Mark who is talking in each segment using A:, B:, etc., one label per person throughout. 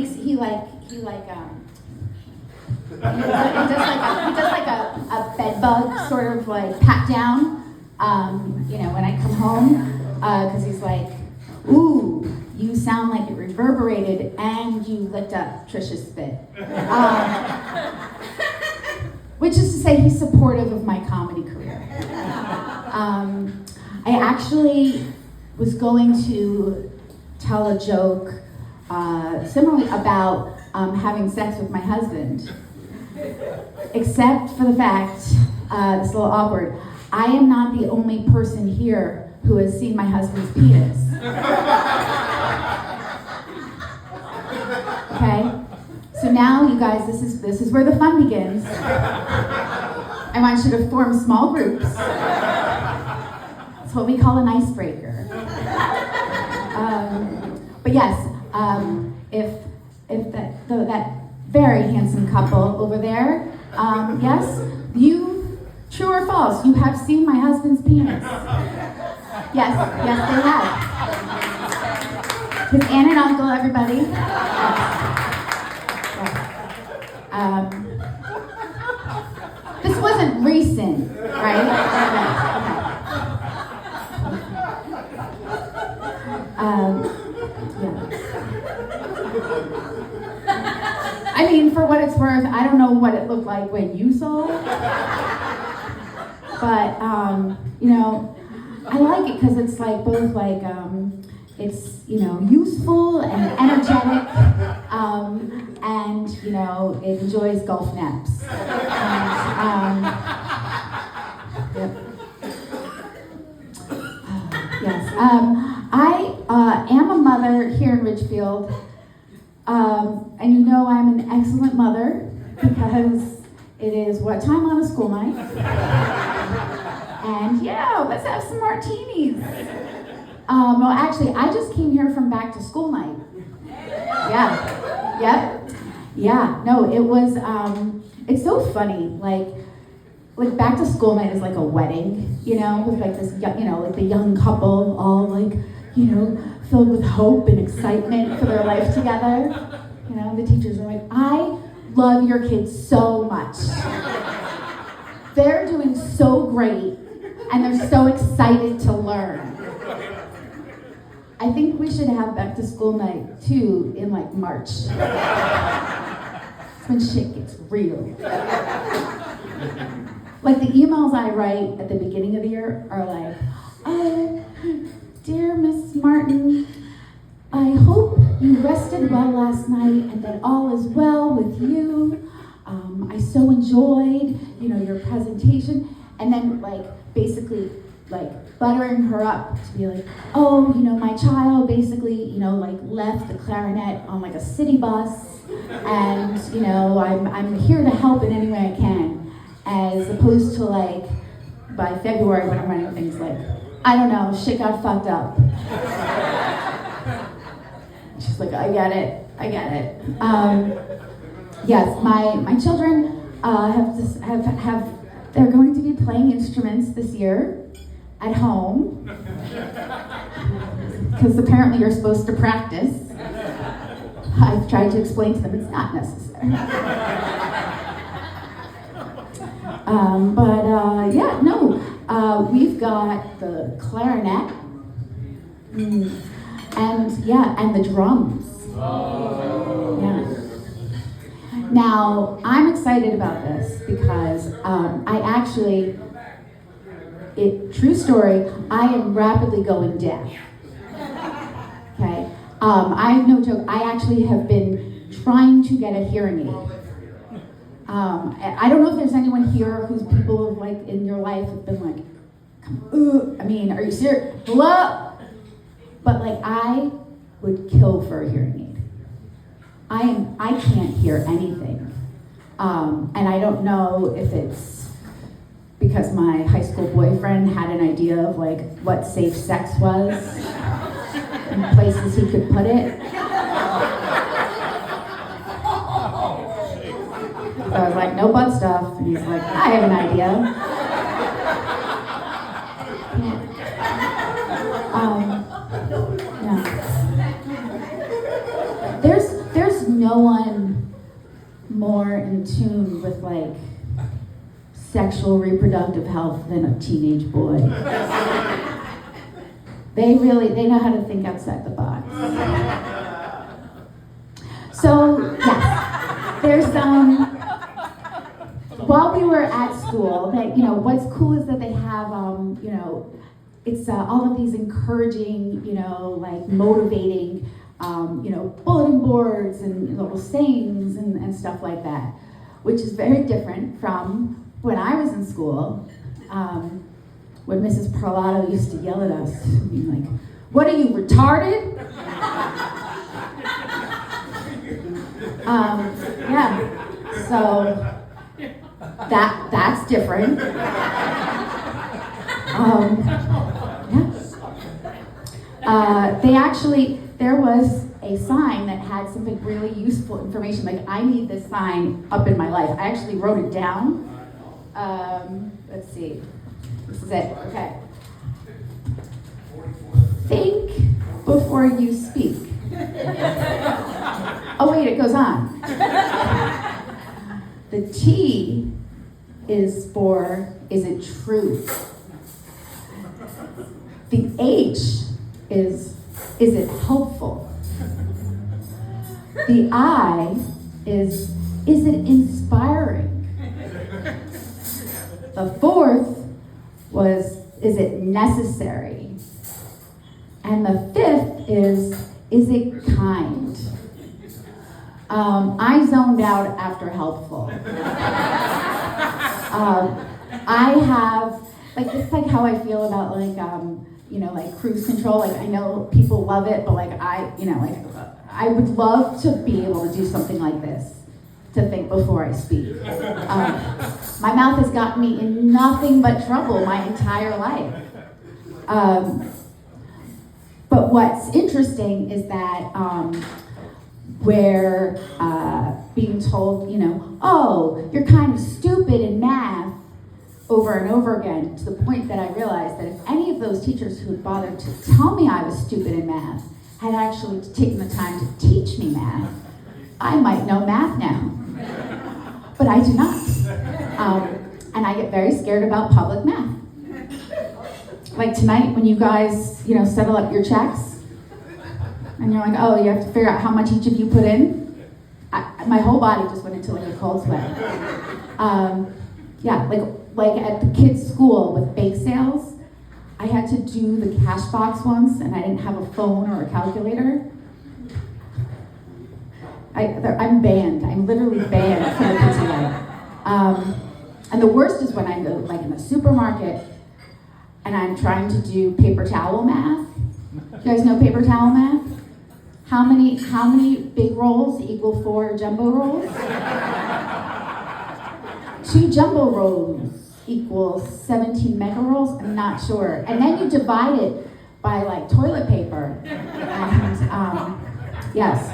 A: he does like a bed bug sort of like pat down, when I come home, because he's like, ooh, you sound like it reverberated and you licked up Trisha's spit. Which is to say he's supportive of my comedy career. I actually was going to tell a joke similarly about having sex with my husband, except for the fact, it's a little awkward, I am not the only person here who has seen my husband's penis. Okay? So now, you guys, this is where the fun begins. I want you to form small groups. It's what we call an icebreaker. But yes, if that very handsome couple over there, yes, true or false, you have seen my husband's penis. Yes, they have. His aunt and uncle, everybody. This wasn't recent, right? I mean, for what it's worth, I don't know what it looked like when you saw it, but I like it because it's like both like it's useful and energetic, and it enjoys golf naps. Yep. Yes, I am a mother here in Ridgefield, and I'm an excellent mother because it is what time on a school night, and let's have some martinis. Well, actually, I just came here from back to school night. No, it was, it's so funny, like back to school night is like a wedding, with like this, like the young couple all like, filled with hope and excitement for their life together. The teachers are like, I love your kids so much. They're doing so great, and they're so excited to learn. I think we should have back to school night too in like March. It's when shit gets real. Like the emails I write at the beginning of the year are like, oh, dear Miss Martin, I hope you rested well last night and that all is well with you. I so enjoyed, your presentation. And then basically buttering her up to be like, oh, my child basically, left the clarinet on a city bus, and, I'm here to help in any way I can, as opposed to by February when I'm writing things like, I don't know, shit got fucked up. She's like, I get it. Yes, my children they're going to be playing instruments this year at home, because apparently you're supposed to practice. I've tried to explain to them it's not necessary. We've got the clarinet, and the drums. Yeah. Now, I'm excited about this because true story, I am rapidly going deaf. Okay? I have no joke, I actually have been trying to get a hearing aid. I don't know if there's anyone here whose people in your life have been like, are you serious? Hello? But I would kill for a hearing aid. I can't hear anything. And I don't know if it's because my high school boyfriend had an idea of what safe sex was and places he could put it. So I was like, no butt stuff. And he's like, I have an idea. There's no one more in tune with like sexual reproductive health than a teenage boy. They know how to think outside the box. So yes, there's while we were at school, that what's cool is that they have it's all of these encouraging, like motivating, bulletin boards and little sayings and stuff like that, which is very different from when I was in school, when Mrs. Parlato used to yell at us, like, "What are you, retarded?" Yeah, so that's different. There was a sign that had something really useful information. Like, I need this sign up in my life. I actually wrote it down. Let's see. This is it. Okay. Think before you speak. Oh wait, it goes on. The T is for, is it true? The H is it helpful? The I is it inspiring? The fourth was, is it necessary? And the fifth is it kind? I zoned out after helpful. I have, like, it's like how I feel about like cruise control. Like, I know people love it, but like I would love to be able to do something like this, to think before I speak. My mouth has gotten me in nothing but trouble my entire life. But what's interesting is that we're being told, oh, you're kind of stupid in math over and over again, to the point that I realized that if any of those teachers who had bothered to tell me I was stupid in math had actually taken the time to teach me math, I might know math now. But I do not. And I get very scared about public math. Like tonight, when you guys, settle up your checks, and you're like, oh, you have to figure out how much each of you put in. My whole body just went into like a cold sweat. Yeah, like at the kids' school with bake sales, I had to do the cash box once, and I didn't have a phone or a calculator. I'm banned. I'm literally banned from the PTA. And the worst is when I go, like, in the supermarket, and I'm trying to do paper towel math. You guys know paper towel math? How many big rolls equal 4 jumbo rolls? 2 jumbo rolls equals 17 mega rolls? I'm not sure. And then you divide it by like toilet paper. And yes,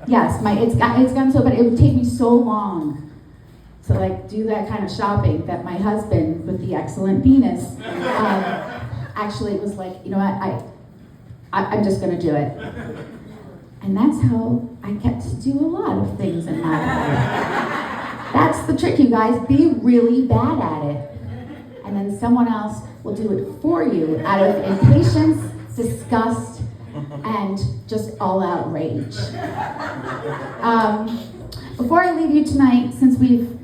A: it's gotten so, but it would take me so long to like do that kind of shopping that my husband, with the excellent penis, actually was like, you know what, I'm just gonna do it. And that's how I get to do a lot of things in my life. That's the trick, you guys. Be really bad at it. And then someone else will do it for you out of impatience, disgust, and just all-out rage. Before I leave you tonight, since we've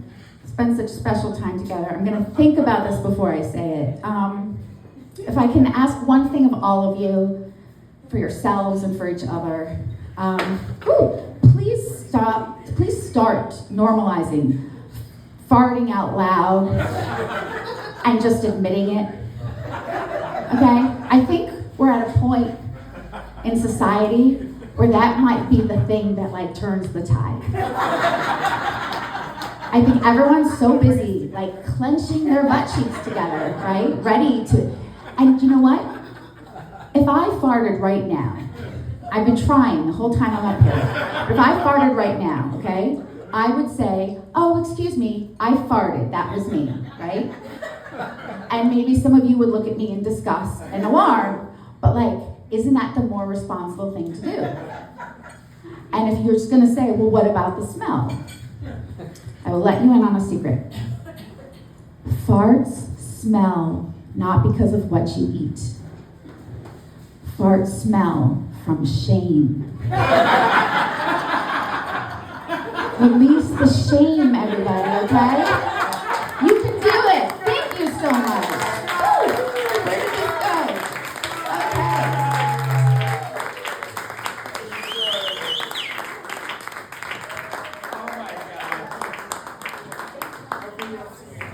A: spent such special time together, I'm going to think about this before I say it. If I can ask one thing of all of you, for yourselves and for each other, please start normalizing farting out loud and just admitting it. Okay? I think we're at a point in society where that might be the thing that like turns the tide. I think everyone's so busy like clenching their butt cheeks together, right? Ready to, and you know what? If I farted right now, I've been trying the whole time I'm up here. If I farted right now, okay, I would say, oh, excuse me, I farted, that was me, right? And maybe some of you would look at me in disgust and alarm, but like, isn't that the more responsible thing to do? And if you're just going to say, well, what about the smell? I will let you in on a secret. Farts smell not because of what you eat. Farts smell from shame. Release the shame, everybody, okay? You can do it. Thank you so much.